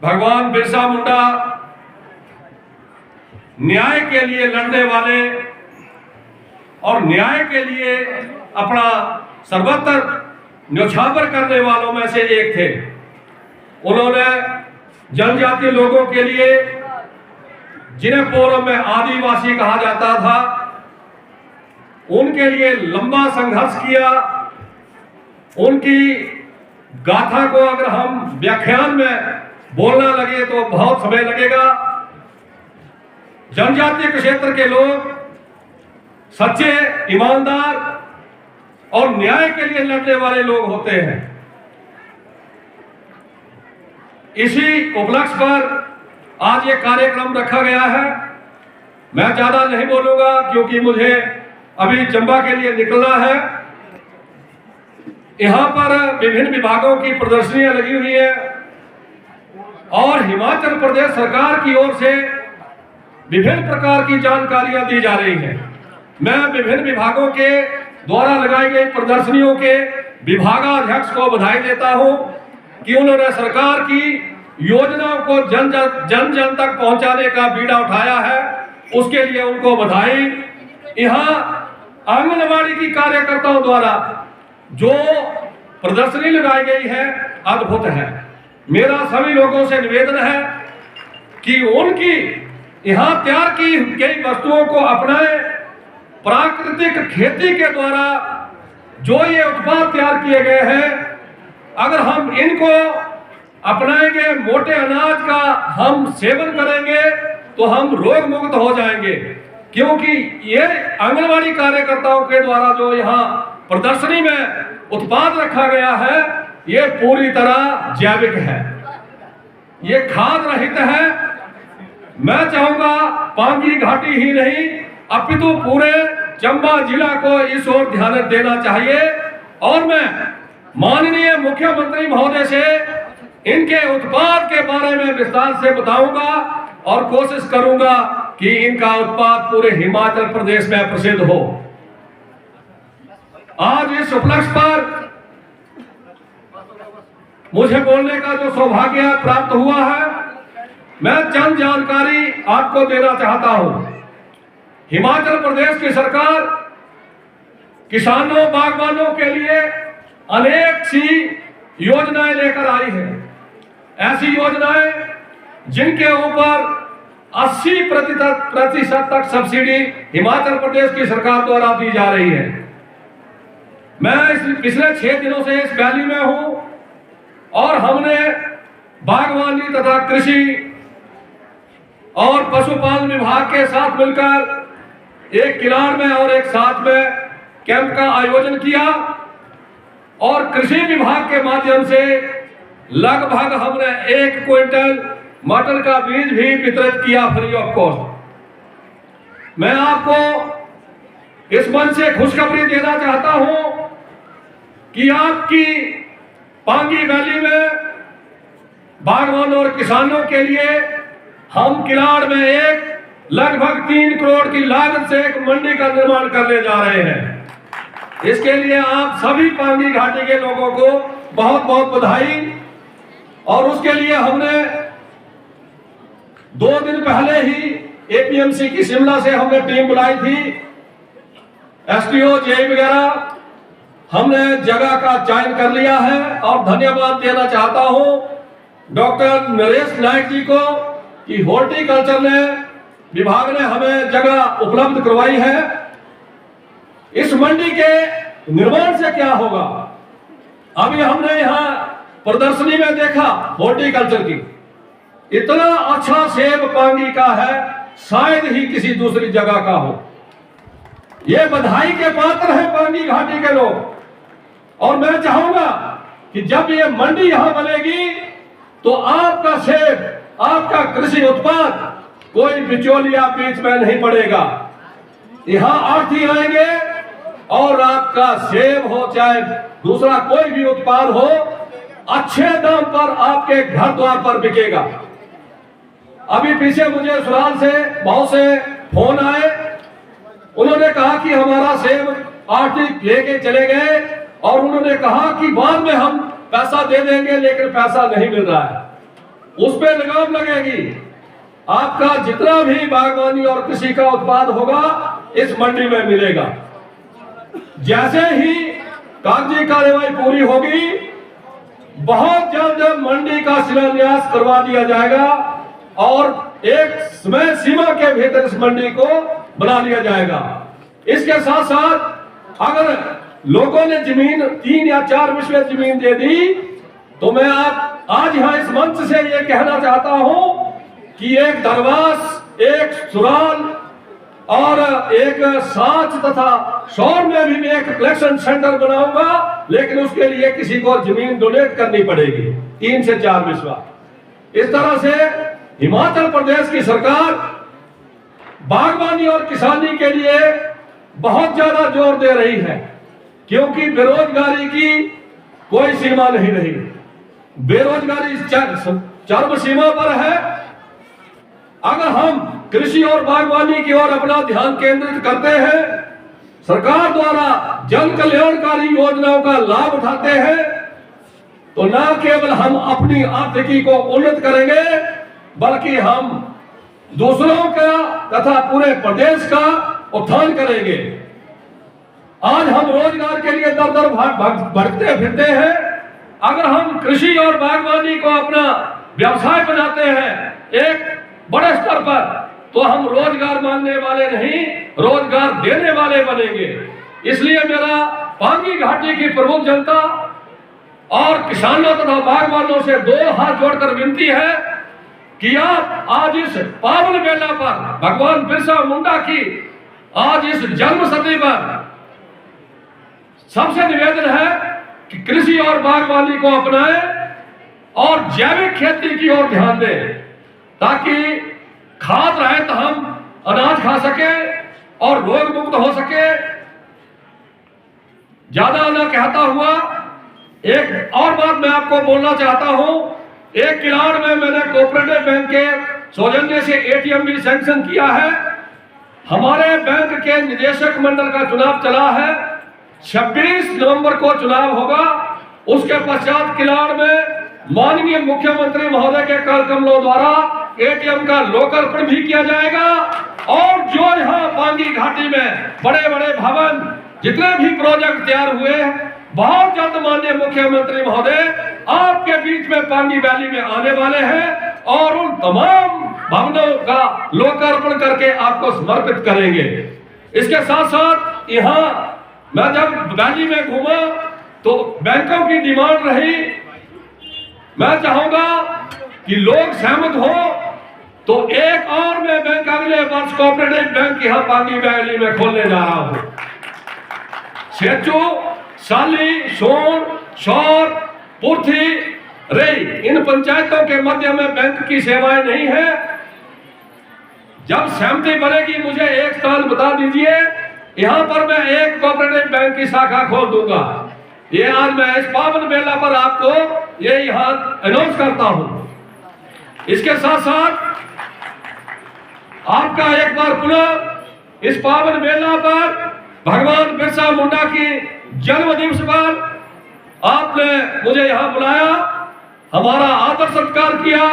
भगवान बिरसा मुंडा न्याय के लिए लड़ने वाले और न्याय के लिए अपना सर्वत्र न्योछावर करने वालों में से एक थे। उन्होंने जनजातीय लोगों के लिए, जिन्हें पूर्व में आदिवासी कहा जाता था, उनके लिए लंबा संघर्ष किया। उनकी गाथा को अगर हम व्याख्यान में बोलना लगे तो बहुत समय लगेगा। जनजातीय क्षेत्र के लोग सच्चे, ईमानदार और न्याय के लिए लड़ने वाले लोग होते हैं। इसी उपलक्ष्य पर आज ये कार्यक्रम रखा गया है। मैं ज्यादा नहीं बोलूंगा क्योंकि मुझे अभी चंबा के लिए निकलना है। यहां पर विभिन्न विभागों की प्रदर्शनियां लगी हुई है और हिमाचल प्रदेश सरकार की ओर से विभिन्न प्रकार की जानकारियां दी जा रही हैं। मैं विभिन्न विभागों के द्वारा लगाई गई प्रदर्शनियों के विभागाध्यक्ष को बधाई देता हूं कि उन्होंने सरकार की योजनाओं को जन जन तक पहुंचाने का बीड़ा उठाया है। उसके लिए उनको बधाई। यहाँ आंगनबाड़ी की कार्यकर्ताओं द्वारा जो प्रदर्शनी लगाई गई है अद्भुत है। मेरा सभी लोगों से निवेदन है कि उनकी यहाँ तैयार की गई वस्तुओं को अपनाएं। प्राकृतिक खेती के द्वारा जो ये उत्पाद तैयार किए गए हैं, अगर हम इनको अपनाएंगे, मोटे अनाज का हम सेवन करेंगे तो हम रोग मुक्त हो जाएंगे। क्योंकि ये आंगनबाड़ी कार्यकर्ताओं के द्वारा जो यहाँ प्रदर्शनी में उत्पाद रखा गया है, ये पूरी तरह जैविक है, ये खाद रहित है। मैं चाहूंगा पांगी घाटी ही नहीं अपितु पूरे चंबा जिला को इस ओर ध्यान देना चाहिए। और मैं माननीय मुख्यमंत्री महोदय से इनके उत्पाद के बारे में विस्तार से बताऊंगा और कोशिश करूंगा कि इनका उत्पाद पूरे हिमाचल प्रदेश में प्रसिद्ध हो। आज इस उपलक्ष्य पर मुझे बोलने का जो सौभाग्य प्राप्त हुआ है, मैं चंद जानकारी आपको देना चाहता हूं। हिमाचल प्रदेश की सरकार किसानों, बागवानों के लिए अनेक सी योजनाएं लेकर आई है। ऐसी योजनाएं जिनके ऊपर 80% तक सब्सिडी हिमाचल प्रदेश की सरकार द्वारा दी जा रही है। मैं पिछले 6 दिनों से इस वैली में हूं और हमने बागवानी तथा कृषि और पशुपालन विभाग के साथ मिलकर एक किलाड़ में और एक साथ में कैंप का आयोजन किया और कृषि विभाग के माध्यम से लगभग हमने 1 क्विंटल मटर का बीज भी वितरित किया फ्री ऑफ कॉस्ट। मैं आपको इस मंच से खुशखबरी देना चाहता हूं कि आपकी पांगी वैली में बागवानों और किसानों के लिए हम किलाड़ में एक लगभग 3 करोड़ की लागत से एक मंडी का निर्माण करने जा रहे हैं। इसके लिए आप सभी पांगी घाटी के लोगों को बहुत बहुत बधाई। और उसके लिए हमने 2 दिन पहले ही एपीएमसी की शिमला से हमने टीम बुलाई थी, एसडीओ, जेई वगैरह। हमने जगह का चयन कर लिया है और धन्यवाद देना चाहता हूं डॉक्टर नरेश नायक जी को कि हॉर्टिकल्चर ने विभाग ने हमें जगह उपलब्ध करवाई है। इस मंडी के निर्माण से क्या होगा, अभी हमने यहाँ प्रदर्शनी में देखा हॉर्टिकल्चर की, इतना अच्छा सेब पांगी का है, शायद ही किसी दूसरी जगह का हो। ये बधाई के पात्र है पांगी घाटी के लोग। और मैं चाहूंगा कि जब ये मंडी यहां बनेगी तो आपका सेब, आपका कृषि उत्पाद कोई बिचौलिया बीच में नहीं पड़ेगा। यहां आढ़ती आएंगे और आपका सेब हो चाहे दूसरा कोई भी उत्पाद हो, अच्छे दाम पर आपके घर द्वार पर बिकेगा। अभी पीछे मुझे सुराल से बहुत से फोन आए, उन्होंने कहा कि हमारा सेब आढ़ती लेके चले गए और उन्होंने कहा कि बाद में हम पैसा दे देंगे, लेकिन पैसा नहीं मिल रहा है। उस पे लगाम लगेगी। आपका जितना भी बागवानी और कृषि का उत्पाद होगा इस मंडी में मिलेगा। जैसे ही कागजी कार्यवाही पूरी होगी, बहुत जल्द मंडी का शिलान्यास करवा दिया जाएगा और एक समय सीमा के भीतर इस मंडी को बना लिया जाएगा। इसके साथ साथ अगर लोगों ने जमीन 3 या 4 विश्व जमीन दे दी, तो मैं आप आज यहां इस मंच से ये कहना चाहता हूं कि एक दरवास, एक सुराल और एक साच तथा शौर में भी मैं एक कलेक्शन सेंटर बनाऊंगा, लेकिन उसके लिए किसी को जमीन डोनेट करनी पड़ेगी 3 से 4 विश्वा। इस तरह से हिमाचल प्रदेश की सरकार बागवानी और किसानी के लिए बहुत ज्यादा जोर दे रही है, क्योंकि बेरोजगारी की कोई सीमा नहीं रही। बेरोजगारी चरम सीमा पर है। अगर हम कृषि और बागवानी की ओर अपना ध्यान केंद्रित करते हैं, सरकार द्वारा जन कल्याणकारी योजनाओं का लाभ उठाते हैं, तो न केवल हम अपनी आर्थिकी को उन्नत करेंगे, बल्कि हम दूसरों का तथा पूरे प्रदेश का उत्थान करेंगे। आज हम रोजगार के लिए दर दर भटकते फिरते हैं। अगर हम कृषि और बागवानी को अपना व्यवसाय बनाते हैं एक बड़े स्तर पर, तो हम रोजगार मांगने वाले नहीं, रोजगार देने वाले बनेंगे। इसलिए मेरा पांगी घाटी की प्रमुख जनता और किसानों तथा बागवानों से 2 हाथ जोड़कर विनती है कि आप आज इस पावन मेला पर भगवान बिरसा मुंडा की आज इस जन्म शती पर सबसे निवेदन है कि कृषि और बागवानी को अपनाएं और जैविक खेती की ओर ध्यान दें, ताकि खाद रहे तो हम अनाज खा सके और रोग मुक्त हो सके। ज्यादा न कहता हुआ एक और बात मैं आपको बोलना चाहता हूं। एक किलाड़ में मैंने कोऑपरेटिव बैंक के सौजन्य से एटीएम भी सैंक्शन किया है। हमारे बैंक के निदेशक मंडल का चुनाव चला है। 26 नवंबर को चुनाव होगा। उसके पश्चात किलाड़ में माननीय मुख्यमंत्री महोदय के कर कमलों द्वारा एटीएम का लोकार्पण भी किया जाएगा। और जो यहाँ पांगी घाटी में बड़े बड़े भवन, जितने भी प्रोजेक्ट तैयार हुए, बहुत जल्द माननीय मुख्यमंत्री महोदय आपके बीच में पांगी वैली में आने वाले हैं और उन तमाम भवनों का लोकार्पण करके आपको समर्पित करेंगे। इसके साथ साथ यहाँ मैं जब वैली में घूमा तो बैंकों की डिमांड रही। मैं चाहूंगा कि लोग सहमत हो तो एक और मैं बैंक अगले वर्ष कोऑपरेटिव बैंक यहाँ पांगी वैली में खोलने जा रहा हूँ। सेचू, साली, सोन, शौर, पुर्थी, रेई, इन पंचायतों के मध्य में बैंक की सेवाएं नहीं है। जब सहमति बनेगी मुझे एक स्थान बता दीजिए, यहाँ पर मैं एक कोऑपरेटिव बैंक की शाखा खोल दूंगा। ये आज मैं इस पावन मेला पर आपको ये यहाँ अनाउंस करता हूँ। इसके साथ साथ आपका एक बार पुनः इस पावन मेला पर भगवान बिरसा मुंडा की जन्म दिवस पर आपने मुझे यहाँ बुलाया, हमारा आदर सत्कार किया,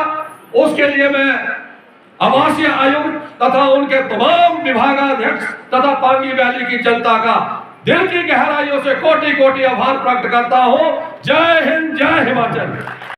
उसके लिए मैं आवासीय आयुक्त तथा उनके तमाम विभागाध्यक्ष तथा पांगी वैली की जनता का दिल की गहराइयों से कोटि कोटि आभार प्रकट करता हूं। जय हिंद, जय हिमाचल।